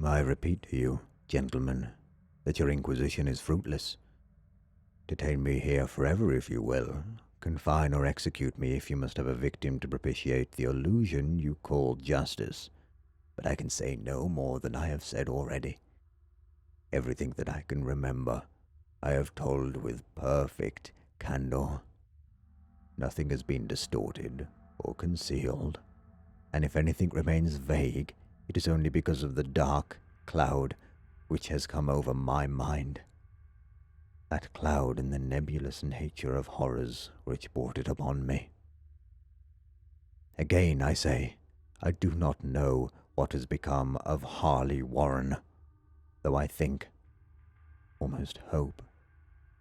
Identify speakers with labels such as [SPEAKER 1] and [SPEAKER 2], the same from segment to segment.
[SPEAKER 1] I repeat to you, gentlemen, that your inquisition is fruitless. Detain me here forever if you will. Confine or execute me if you must have a victim to propitiate the illusion you call justice. But I can say no more than I have said already. Everything that I can remember, I have told with perfect candor. Nothing has been distorted or concealed, and if anything remains vague, it is only because of the dark cloud which has come over my mind. That cloud and the nebulous nature of horrors which brought it upon me. Again, I say, I do not know what has become of Harley Warren, though I think, almost hope,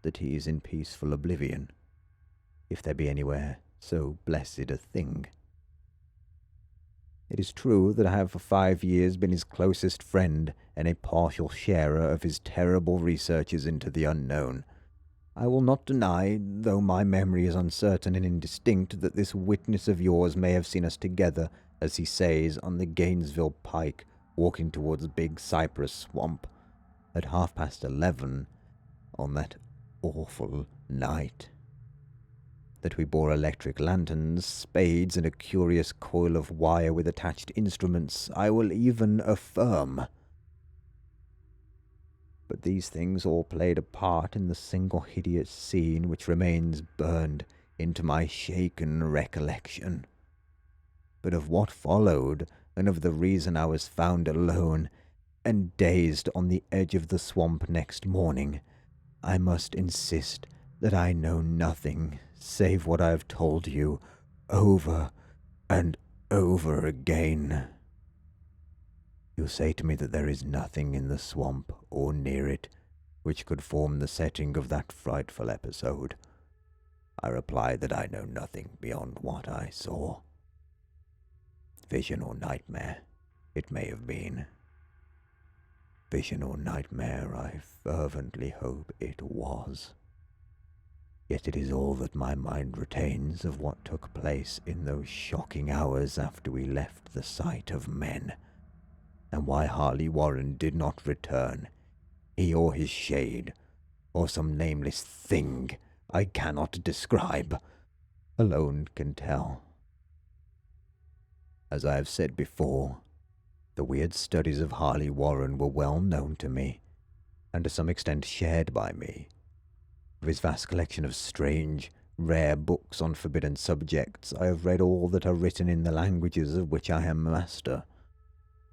[SPEAKER 1] that he is in peaceful oblivion, if there be anywhere so blessed a thing. It is true that I have for 5 years been his closest friend and a partial sharer of his terrible researches into the unknown. I will not deny, though my memory is uncertain and indistinct, that this witness of yours may have seen us together, as he says, on the Gainesville Pike, walking towards Big Cypress Swamp, at 11:30 on that awful night. That we bore electric lanterns, spades, and a curious coil of wire with attached instruments, I will even affirm. But these things all played a part in the single hideous scene which remains burned into my shaken recollection. But of what followed, and of the reason I was found alone and dazed on the edge of the swamp next morning, I must insist that I know nothing save what I have told you over and over again. You say to me that there is nothing in the swamp or near it which could form the setting of that frightful episode. I reply that I know nothing beyond what I saw. Vision or nightmare, it may have been. Vision or nightmare, I fervently hope it was. Yet it is all that my mind retains of what took place in those shocking hours after we left the sight of men, and why Harley Warren did not return, he or his shade, or some nameless thing I cannot describe, alone can tell. As I have said before, the weird studies of Harley Warren were well known to me, and to some extent shared by me. Of his vast collection of strange, rare books on forbidden subjects, I have read all that are written in the languages of which I am master.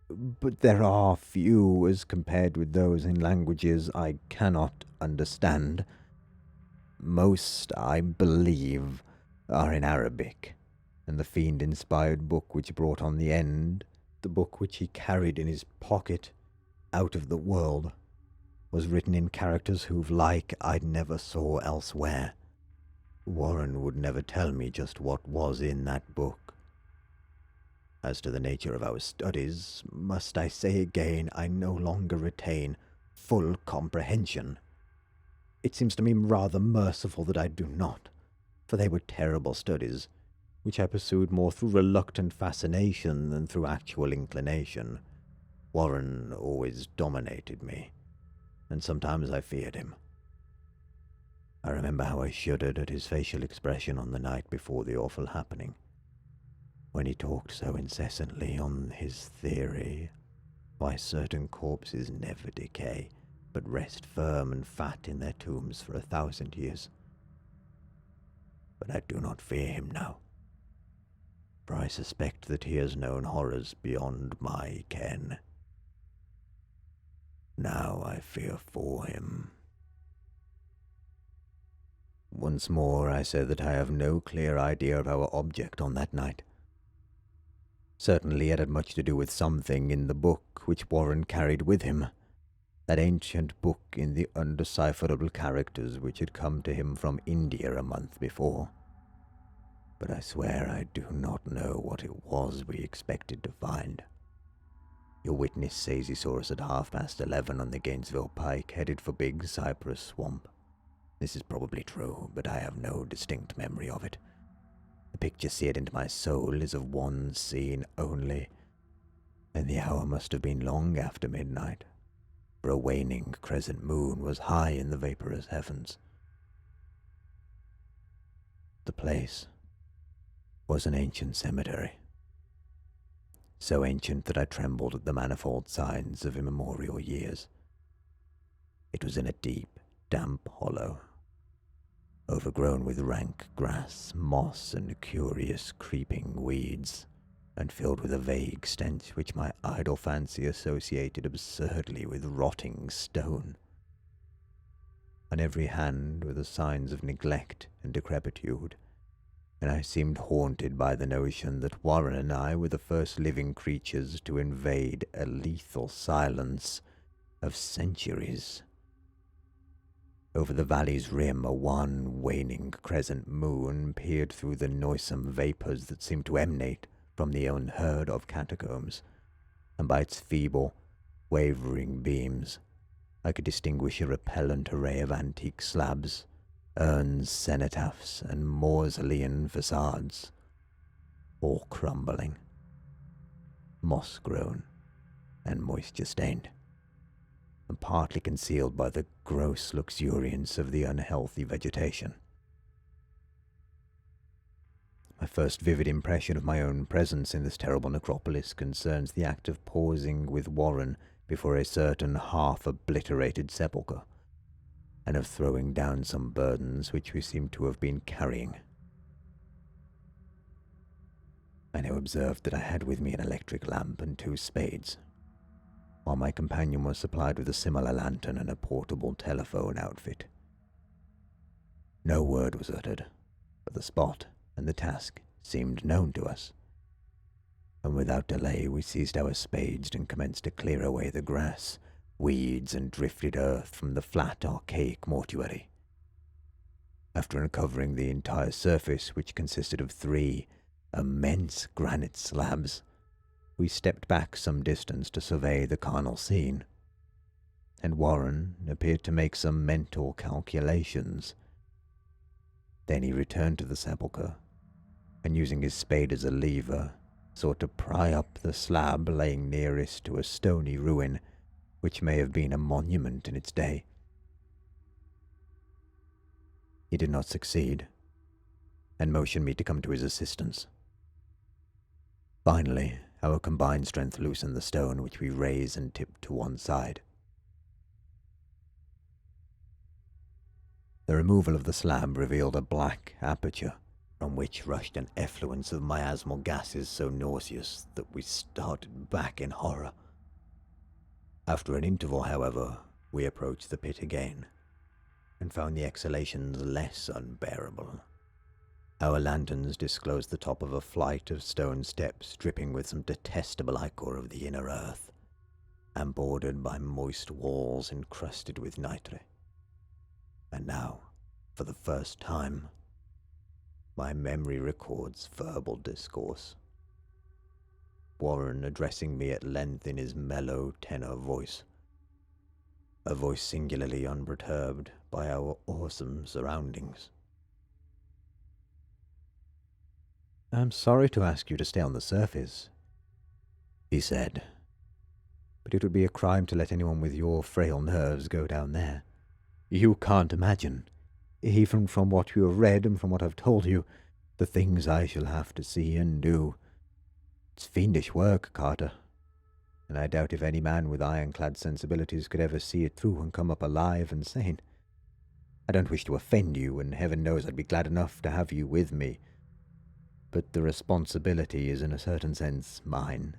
[SPEAKER 1] But there are few as compared with those in languages I cannot understand. Most, I believe, are in Arabic, and the fiend-inspired book which brought on the end, the book which he carried in his pocket, out of the world, was written in characters whose like I never saw elsewhere. Warren would never tell me just what was in that book. As to the nature of our studies, must I say again, I no longer retain full comprehension. It seems to me rather merciful that I do not, for they were terrible studies, which I pursued more through reluctant fascination than through actual inclination. Warren always dominated me, and sometimes I feared him. I remember how I shuddered at his facial expression on the night before the awful happening, when he talked so incessantly on his theory why certain corpses never decay, but rest firm and fat in their tombs for 1,000 years. But I do not fear him now, for I suspect that he has known horrors beyond my ken. Now I fear for him. Once more I say that I have no clear idea of our object on that night. Certainly it had much to do with something in the book which Warren carried with him, that ancient book in the undecipherable characters which had come to him from India a month before. But I swear I do not know what it was we expected to find. Your witness says he saw us at 11:30 on the Gainesville Pike, headed for Big Cypress Swamp. This is probably true, but I have no distinct memory of it. The picture seared into my soul is of one scene only, and the hour must have been long after midnight, for a waning crescent moon was high in the vaporous heavens. The place was an ancient cemetery, so ancient that I trembled at the manifold signs of immemorial years. It was in a deep, damp hollow, overgrown with rank grass, moss, and curious creeping weeds, and filled with a vague stench which my idle fancy associated absurdly with rotting stone. On every hand were the signs of neglect and decrepitude, and I seemed haunted by the notion that Warren and I were the first living creatures to invade a lethal silence of centuries. Over the valley's rim, a wan, waning crescent moon peered through the noisome vapors that seemed to emanate from the unheard-of catacombs, and by its feeble, wavering beams, I could distinguish a repellent array of antique slabs, urns, cenotaphs, and mausolean facades, all crumbling, moss-grown, and moisture-stained, and partly concealed by the gross luxuriance of the unhealthy vegetation. My first vivid impression of my own presence in this terrible necropolis concerns the act of pausing with Warren before a certain half-obliterated sepulchre, and of throwing down some burdens which we seemed to have been carrying. I now observed that I had with me an electric lamp and 2 spades, while my companion was supplied with a similar lantern and a portable telephone outfit. No word was uttered, but the spot and the task seemed known to us, and without delay we seized our spades and commenced to clear away the grass, weeds, and drifted earth from the flat, archaic mortuary. After uncovering the entire surface, which consisted of 3 immense granite slabs, we stepped back some distance to survey the carnal scene, and Warren appeared to make some mental calculations. Then he returned to the sepulchre, and using his spade as a lever, sought to pry up the slab laying nearest to a stony ruin which may have been a monument in its day. He did not succeed, and motioned me to come to his assistance. Finally, our combined strength loosened the stone, which we raised and tipped to one side. The removal of the slab revealed a black aperture, from which rushed an effluence of miasmal gases so nauseous that we started back in horror. After an interval, however, we approached the pit again, and found the exhalations less unbearable. Our lanterns disclosed the top of a flight of stone steps dripping with some detestable ichor of the inner earth, and bordered by moist walls encrusted with nitre. And now, for the first time, my memory records verbal discourse. Warren addressing me at length in his mellow tenor voice, a voice singularly unperturbed by our awesome surroundings. "I'm sorry to ask you to stay on the surface," he said, "but it would be a crime to let anyone with your frail nerves go down there. You can't imagine, even from what you have read and from what I've told you, the things I shall have to see and do. It's fiendish work, Carter, and I doubt if any man with ironclad sensibilities could ever see it through and come up alive and sane. I don't wish to offend you, and heaven knows I'd be glad enough to have you with me, but the responsibility is in a certain sense mine,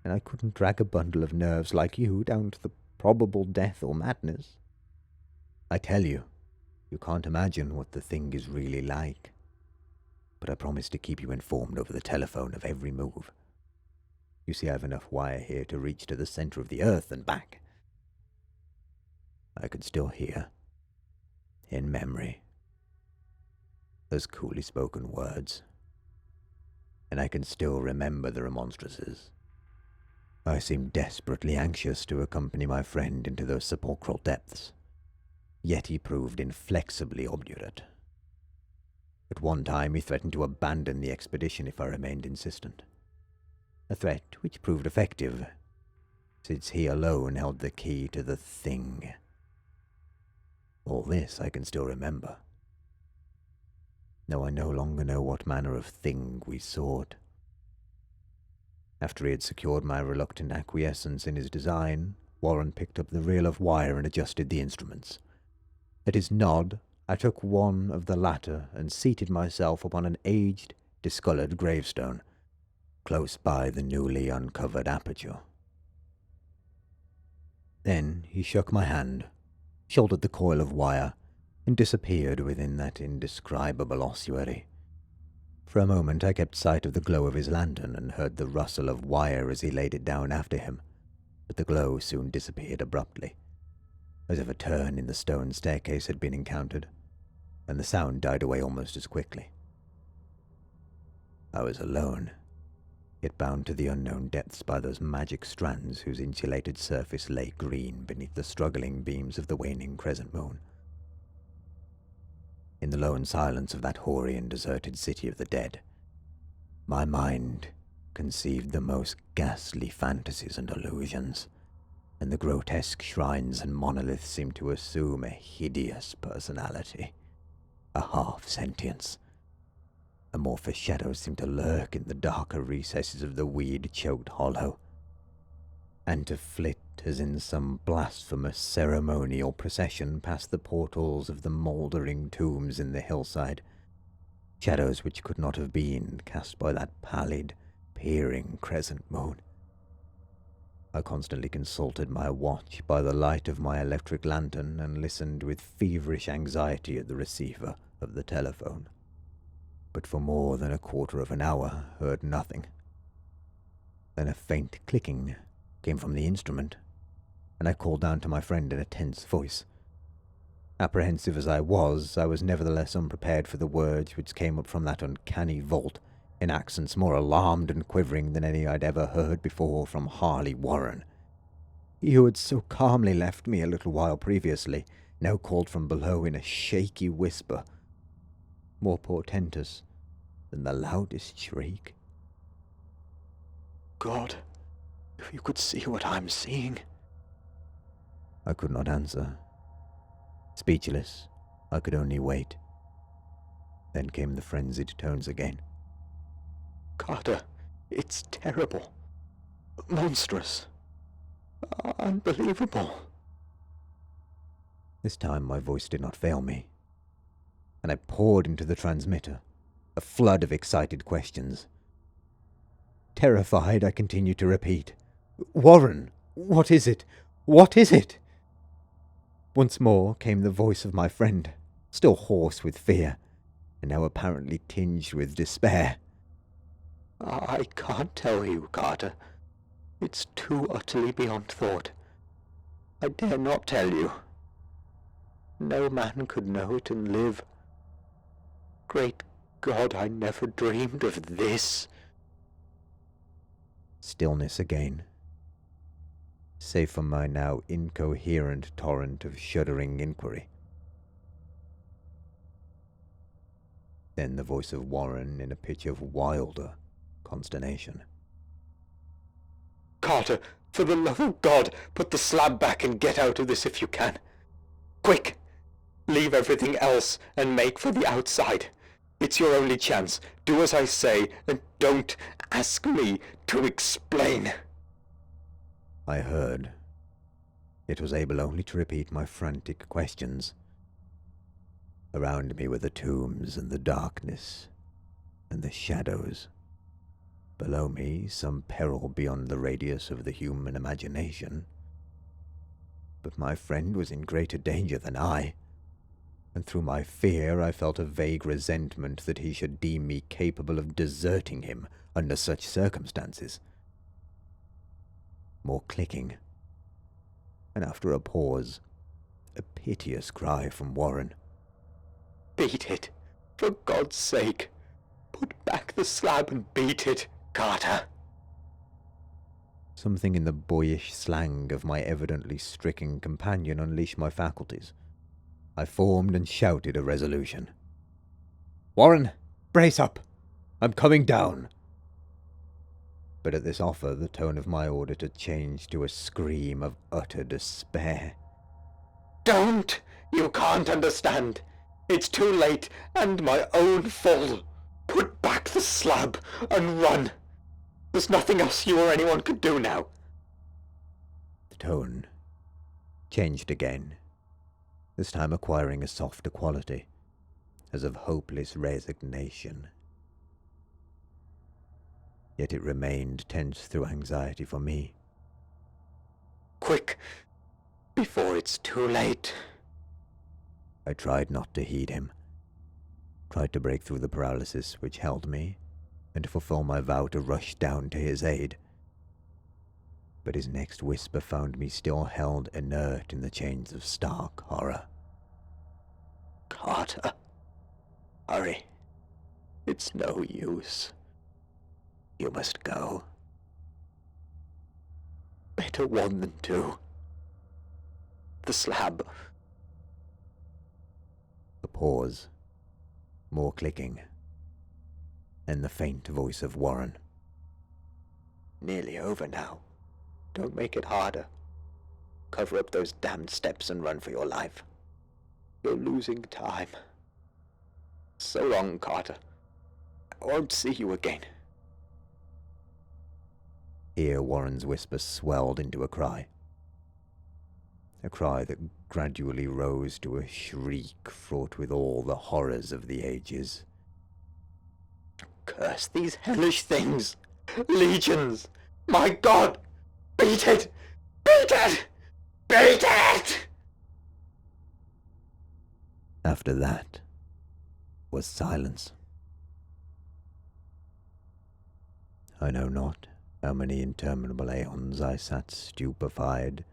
[SPEAKER 1] and I couldn't drag a bundle of nerves like you down to the probable death or madness. I tell you, you can't imagine what the thing is really like, but I promise to keep you informed over the telephone of every move. You see, I've enough wire here to reach to the center of the earth and back." I could still hear, in memory, those coolly spoken words, and I can still remember the remonstrances. I seemed desperately anxious to accompany my friend into those sepulchral depths, yet he proved inflexibly obdurate. At one time he threatened to abandon the expedition if I remained insistent. a threat which proved effective, since he alone held the key to the thing. All this I can still remember, though I no longer know what manner of thing we sought. After he had secured my reluctant acquiescence in his design, Warren picked up the reel of wire and adjusted the instruments. At his nod, I took one of the latter and seated myself upon an aged, discoloured gravestone, close by the newly uncovered aperture. Then he shook my hand, shouldered the coil of wire, and disappeared within that indescribable ossuary. For a moment I kept sight of the glow of his lantern and heard the rustle of wire as he laid it down after him, but the glow soon disappeared abruptly, as if a turn in the stone staircase had been encountered, and the sound died away almost as quickly. I was alone, yet bound to the unknown depths by those magic strands whose insulated surface lay green beneath the struggling beams of the waning crescent moon. In the lone silence of that hoary and deserted city of the dead, my mind conceived the most ghastly fantasies and illusions, and the grotesque shrines and monoliths seemed to assume a hideous personality, a half-sentience. Amorphous shadows seemed to lurk in the darker recesses of the weed-choked hollow, and to flit as in some blasphemous ceremonial procession past the portals of the mouldering tombs in the hillside, shadows which could not have been cast by that pallid, peering crescent moon. I constantly consulted my watch by the light of my electric lantern and listened with feverish anxiety at the receiver of the telephone, but for more than a quarter of an hour heard nothing. Then a faint clicking came from the instrument, and I called down to my friend in a tense voice. Apprehensive as I was nevertheless unprepared for the words which came up from that uncanny vault in accents more alarmed and quivering than any I'd ever heard before from Harley Warren. He who had so calmly left me a little while previously now called from below in a shaky whisper, more portentous than the loudest shriek. "God, if you could see what I'm seeing." I could not answer. Speechless, I could only wait. Then came the frenzied tones again. "Carter, it's terrible, monstrous, unbelievable." This time my voice did not fail me, and I poured into the transmitter, a flood of excited questions. Terrified, I continued to repeat, "Warren, what is it? What is it?" Once more came the voice of my friend, still hoarse with fear, and now apparently tinged with despair. "I can't tell you, Carter. It's too utterly beyond thought. I dare not tell you. No man could know it and live. Great God, I never dreamed of this." Stillness again, save for my now incoherent torrent of shuddering inquiry. Then the voice of Warren in a pitch of wilder consternation. "Carter, for the love of God, put the slab back and get out of this if you can. Quick! Leave everything else and make for the outside. It's your only chance. Do as I say, and don't ask me to explain." I heard, yet was able only to repeat my frantic questions. Around me were the tombs and the darkness and the shadows. Below me, some peril beyond the radius of the human imagination. But my friend was in greater danger than I, and through my fear I felt a vague resentment that he should deem me capable of deserting him under such circumstances. More clicking, and after a pause, a piteous cry from Warren. "Beat it, for God's sake. Put back the slab and beat it, Carter." Something in the boyish slang of my evidently stricken companion unleashed my faculties. I formed and shouted a resolution. "Warren, brace up! I'm coming down!" but at this offer the tone of my auditor changed to a scream of utter despair.
[SPEAKER 2] Don't! You can't understand. It's too late, and my own fault. Put back the slab and run. There's nothing else you or anyone could do now.
[SPEAKER 1] The tone changed again, this time acquiring a softer quality, as of hopeless resignation. Yet it remained tense through anxiety for me.
[SPEAKER 2] Quick, before it's too late.
[SPEAKER 1] I tried not to heed him, tried to break through the paralysis which held me, and to fulfill my vow to rush down to his aid. But his next whisper found me still held inert in the chains of stark horror.
[SPEAKER 2] Carter, hurry. It's no use. You must go. Better one than two. The slab.
[SPEAKER 1] A pause, more clicking, and the faint voice of Warren.
[SPEAKER 2] Nearly over now. Don't make it harder. Cover up those damned steps and run for your life. You're losing time. So long, Carter. I won't see you again.
[SPEAKER 1] Here Warren's whisper swelled into a cry that gradually rose to a shriek fraught with all the horrors of the ages.
[SPEAKER 2] Curse these hellish things! Legions! My God! Beat it! Beat it! Beat it!
[SPEAKER 1] After that was silence. I know not how many interminable aeons I sat stupefied,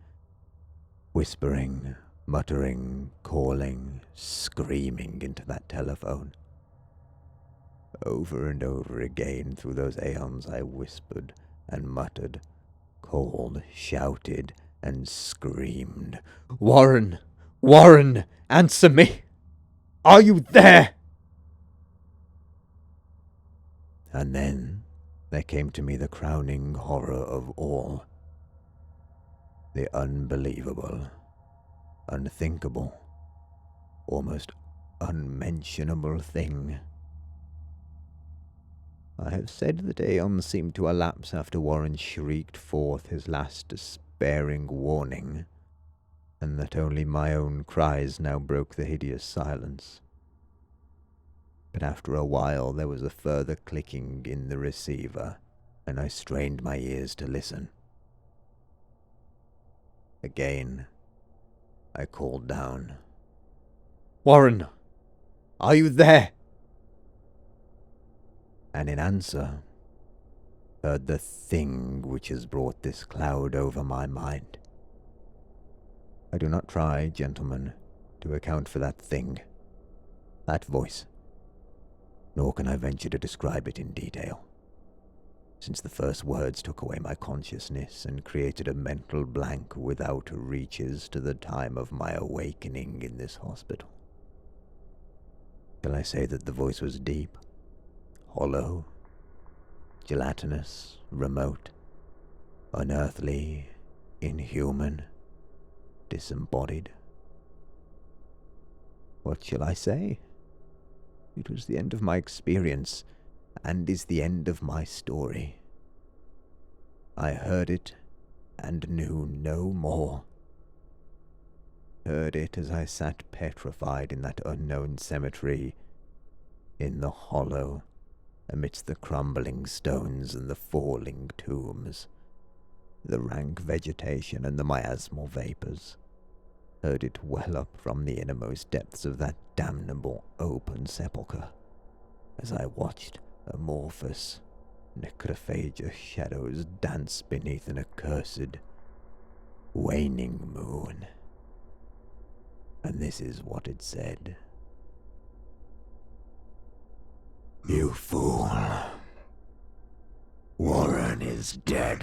[SPEAKER 1] whispering, muttering, calling, screaming into that telephone. Over and over again through those aeons I whispered and muttered, called, shouted, and screamed, "Warren! Warren! Answer me! Are you there?" And then there came to me the crowning horror of all. The unbelievable, unthinkable, almost unmentionable thing. I have said that aeons seemed to elapse after Warren shrieked forth his last despairing warning, and that only my own cries now broke the hideous silence. But after a while there was a further clicking in the receiver, and I strained my ears to listen. Again, I called down, "Warren, are you there?" And in answer, heard the thing which has brought this cloud over my mind. I do not try, gentlemen, to account for that thing, that voice, nor can I venture to describe it in detail, since the first words took away my consciousness and created a mental blank without reaches to the time of my awakening in this hospital. Shall I say that the voice was deep, hollow, gelatinous, remote, unearthly, inhuman, disembodied? What shall I say? It was the end of my experience, and is the end of my story. I heard it, and knew no more. Heard it as I sat petrified in that unknown cemetery, in the hollow, amidst the crumbling stones and the falling tombs, the rank vegetation and the miasmal vapours. Heard it well up from the innermost depths of that damnable open sepulchre, as I watched amorphous, 𝗘𝗾𝗂𝗀𝗀 shadows dance beneath an accursed, waning moon. And this is what it said. "You fool! Warren is dead.